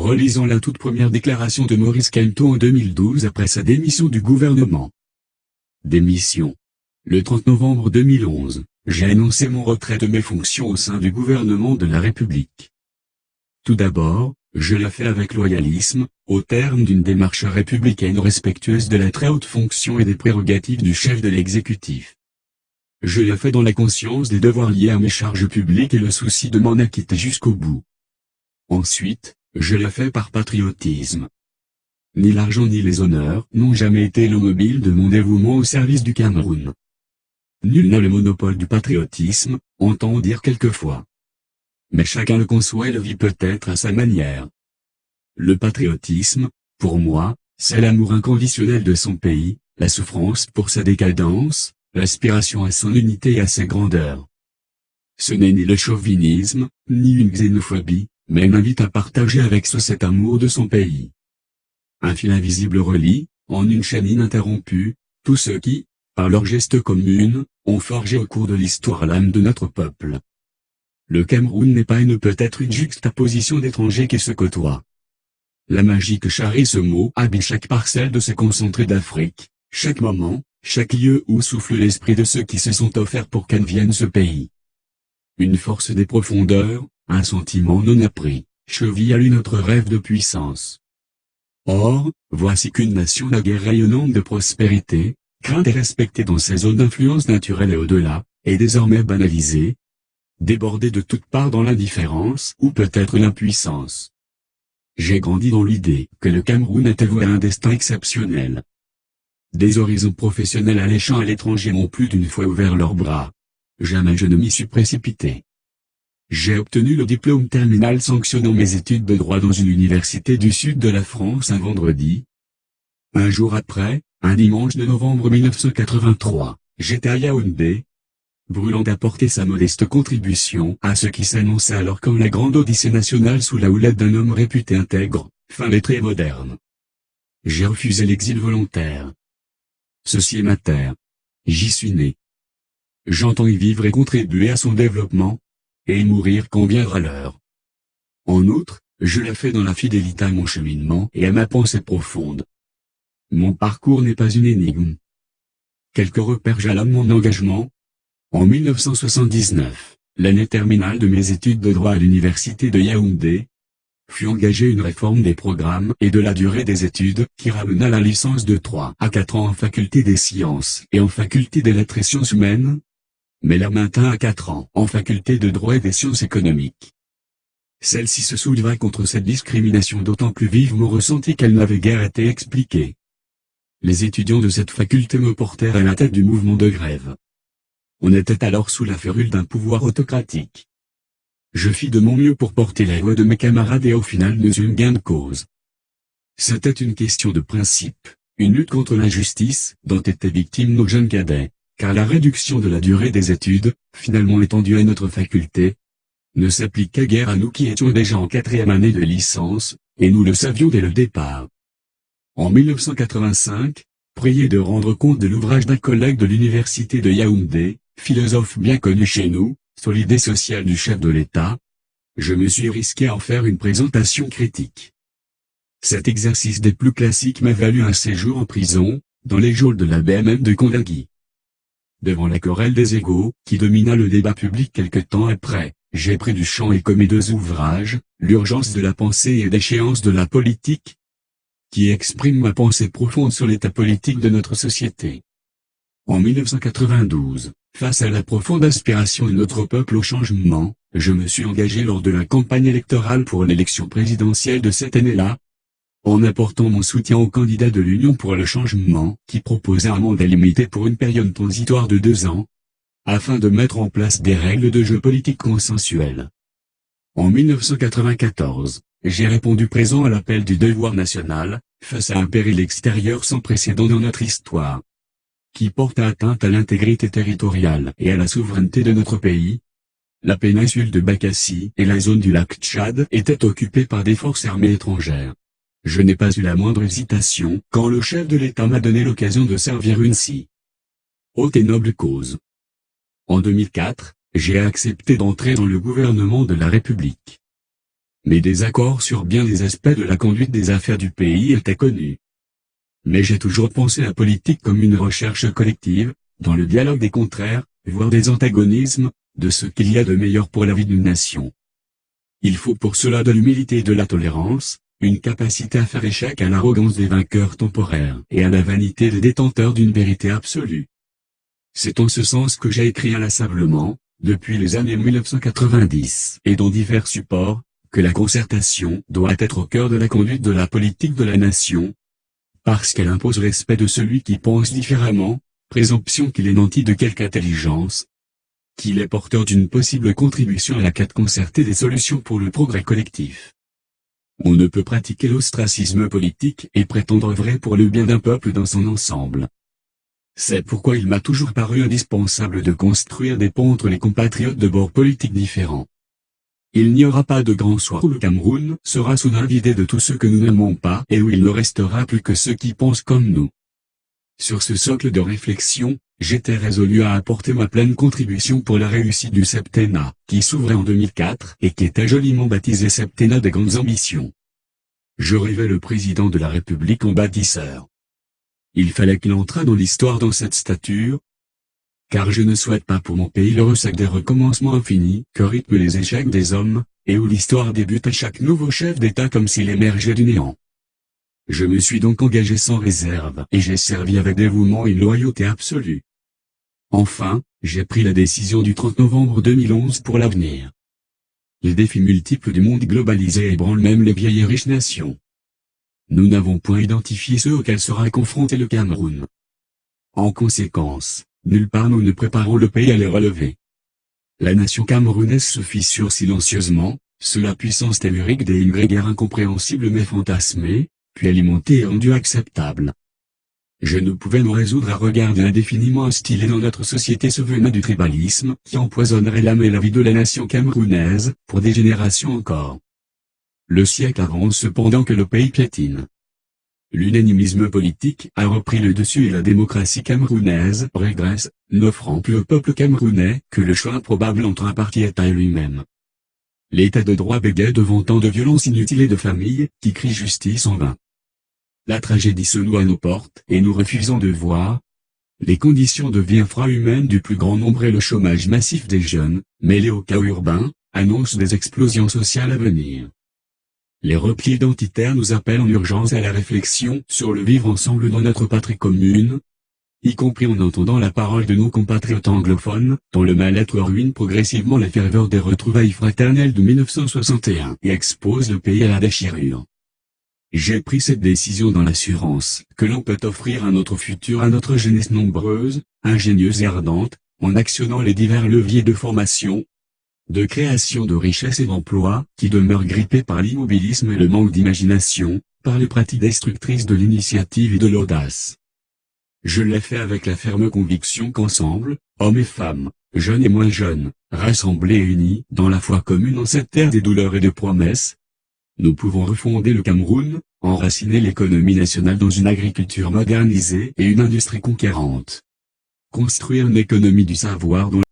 Relisons la toute première déclaration de Maurice Kamto en 2012 après sa démission du gouvernement. Démission. Le 30 novembre 2011, j'ai annoncé mon retrait de mes fonctions au sein du gouvernement de la République. Tout d'abord, je l'ai fait avec loyalisme, au terme d'une démarche républicaine respectueuse de la très haute fonction et des prérogatives du chef de l'exécutif. Je l'ai fait dans la conscience des devoirs liés à mes charges publiques et le souci de m'en acquitter jusqu'au bout. Ensuite, je l'ai fait par patriotisme. Ni l'argent ni les honneurs n'ont jamais été le mobile de mon dévouement au service du Cameroun. Nul n'a le monopole du patriotisme, entend dire quelquefois. Mais chacun le conçoit et le vit peut-être à sa manière. Le patriotisme, pour moi, c'est l'amour inconditionnel de son pays, la souffrance pour sa décadence, l'aspiration à son unité et à sa grandeur. Ce n'est ni le chauvinisme, ni une xénophobie, mais une invite à partager avec soi cet amour de son pays. Un fil invisible relie, en une chaîne ininterrompue, tous ceux qui, par leurs gestes communs, ont forgé au cours de l'histoire l'âme de notre peuple. Le Cameroun n'est pas et ne peut être une juxtaposition d'étrangers qui se côtoient. La magie que charrie ce mot habite chaque parcelle de ce concentré d'Afrique, chaque moment, chaque lieu où souffle l'esprit de ceux qui se sont offerts pour qu'advienne ce pays. Une force des profondeurs, un sentiment non appris, cheville à lui notre rêve de puissance. Or, voici qu'une nation naguère rayonnante de prospérité, crainte et respectée dans ses zones d'influence naturelle et au-delà, est désormais banalisée, débordée de toutes parts dans l'indifférence ou peut-être l'impuissance. J'ai grandi dans l'idée que le Cameroun était voué à un destin exceptionnel. Des horizons professionnels alléchants à l'étranger m'ont plus d'une fois ouvert leurs bras. Jamais je ne m'y suis précipité. J'ai obtenu le diplôme terminal sanctionnant mes études de droit dans une université du sud de la France un vendredi. Un jour après, un dimanche de novembre 1983, j'étais à Yaoundé, brûlant d'apporter sa modeste contribution à ce qui s'annonçait alors comme la grande odyssée nationale sous la houlette d'un homme réputé intègre, fin lettré et moderne. J'ai refusé l'exil volontaire. Ceci est ma terre. J'y suis né. J'entends y vivre et contribuer à son développement, et y mourir quand viendra l'heure. En outre, je l'ai fait dans la fidélité à mon cheminement et à ma pensée profonde. Mon parcours n'est pas une énigme. Quelques repères jalonnent mon engagement. En 1979, l'année terminale de mes études de droit à l'université de Yaoundé, fut engagée une réforme des programmes et de la durée des études qui ramena la licence de 3 à 4 ans en faculté des sciences et en faculté des lettres et sciences humaines, mais la maintint à 4 ans en faculté de droit et des sciences économiques. Celle-ci se souleva contre cette discrimination d'autant plus vivement ressentie qu'elle n'avait guère été expliquée. Les étudiants de cette faculté me portèrent à la tête du mouvement de grève. On était alors sous la férule d'un pouvoir autocratique. Je fis de mon mieux pour porter la voix de mes camarades et au final nous eûmes gain de cause. C'était une question de principe, une lutte contre l'injustice dont étaient victimes nos jeunes cadets, car la réduction de la durée des études, finalement étendue à notre faculté, ne s'appliquait guère à nous qui étions déjà en 4e année de licence, et nous le savions dès le départ. En 1985, prié de rendre compte de l'ouvrage d'un collègue de l'université de Yaoundé, philosophe bien connu chez nous, sur l'idée sociale du chef de l'État, je me suis risqué à en faire une présentation critique. Cet exercice des plus classiques m'a valu un séjour en prison, dans les geôles de la BMM de Conakry. Devant la querelle des égaux, qui domina le débat public quelque temps après, j'ai pris du champ et commis 2 ouvrages, L'urgence de la pensée et Déchéance de la politique, qui expriment ma pensée profonde sur l'état politique de notre société. En 1992, face à la profonde aspiration de notre peuple au changement, je me suis engagé lors de la campagne électorale pour l'élection présidentielle de cette année-là, en apportant mon soutien au candidat de l'Union pour le changement, qui proposait un mandat limité pour une période transitoire de 2 ans, afin de mettre en place des règles de jeu politique consensuelles. En 1994, j'ai répondu présent à l'appel du devoir national, face à un péril extérieur sans précédent dans notre histoire, qui porte atteinte à l'intégrité territoriale et à la souveraineté de notre pays. La péninsule de Bakassi et la zone du lac Tchad étaient occupées par des forces armées étrangères. Je n'ai pas eu la moindre hésitation quand le chef de l'État m'a donné l'occasion de servir une si haute et noble cause. En 2004, j'ai accepté d'entrer dans le gouvernement de la République. Mes désaccords sur bien des aspects de la conduite des affaires du pays étaient connus. Mais j'ai toujours pensé la politique comme une recherche collective, dans le dialogue des contraires, voire des antagonismes, de ce qu'il y a de meilleur pour la vie d'une nation. Il faut pour cela de l'humilité et de la tolérance, une capacité à faire échec à l'arrogance des vainqueurs temporaires et à la vanité des détenteurs d'une vérité absolue. C'est en ce sens que j'ai écrit inlassablement, depuis les années 1990 et dans divers supports, que la concertation doit être au cœur de la conduite de la politique de la nation, parce qu'elle impose le respect de celui qui pense différemment, présomption qu'il est nanti de quelque intelligence, qu'il est porteur d'une possible contribution à la quête concertée des solutions pour le progrès collectif. On ne peut pratiquer l'ostracisme politique et prétendre vrai pour le bien d'un peuple dans son ensemble. C'est pourquoi il m'a toujours paru indispensable de construire des ponts entre les compatriotes de bords politiques différents. Il n'y aura pas de grand soir où le Cameroun sera soudain vidé de tous ceux que nous n'aimons pas et où il ne restera plus que ceux qui pensent comme nous. Sur ce socle de réflexion, j'étais résolu à apporter ma pleine contribution pour la réussite du septennat, qui s'ouvrait en 2004 et qui était joliment baptisé septennat des grandes ambitions. Je rêvais le président de la République en bâtisseur. Il fallait qu'il entrât dans l'histoire dans cette stature, car je ne souhaite pas pour mon pays le ressac des recommencements infinis que rythment les échecs des hommes, et où l'histoire débute à chaque nouveau chef d'État comme s'il émergeait du néant. Je me suis donc engagé sans réserve et j'ai servi avec dévouement et loyauté absolue. Enfin, j'ai pris la décision du 30 novembre 2011 pour l'avenir. Les défis multiples du monde globalisé ébranlent même les vieilles et riches nations. Nous n'avons point identifié ceux auxquels sera confronté le Cameroun. En conséquence, nulle part nous ne préparons le pays à les relever. La nation camerounaise se fissure silencieusement, sous la puissance tellurique des guerres incompréhensibles mais fantasmées, puis alimentée et rendue acceptable. Je ne pouvais me résoudre à regarder indéfiniment instillé dans notre société ce venin du tribalisme qui empoisonnerait l'âme et la vie de la nation camerounaise, pour des générations encore. Le siècle avance cependant que le pays piétine. L'unanimisme politique a repris le dessus et la démocratie camerounaise régresse, n'offrant plus au peuple camerounais que le choix improbable entre un parti-État et lui-même. L'état de droit bégaie devant tant de violences inutiles et de familles qui crient justice en vain. La tragédie se noue à nos portes et nous refusons de voir les conditions de vie infrahumaines du plus grand nombre et le chômage massif des jeunes, mêlés au chaos urbain, annoncent des explosions sociales à venir. Les replis identitaires nous appellent en urgence à la réflexion sur le vivre ensemble dans notre patrie commune, y compris en entendant la parole de nos compatriotes anglophones, dont le mal-être ruine progressivement les ferveurs des retrouvailles fraternelles de 1961 et expose le pays à la déchirure. J'ai pris cette décision dans l'assurance que l'on peut offrir un autre futur à notre jeunesse nombreuse, ingénieuse et ardente, en actionnant les divers leviers de formation, de création de richesses et d'emplois, qui demeurent grippés par l'immobilisme et le manque d'imagination, par les pratiques destructrices de l'initiative et de l'audace. Je l'ai fait avec la ferme conviction qu'ensemble, hommes et femmes, jeunes et moins jeunes, rassemblés et unis dans la foi commune en cette terre des douleurs et des promesses, nous pouvons refonder le Cameroun, enraciner l'économie nationale dans une agriculture modernisée et une industrie conquérante. Construire une économie du savoir dont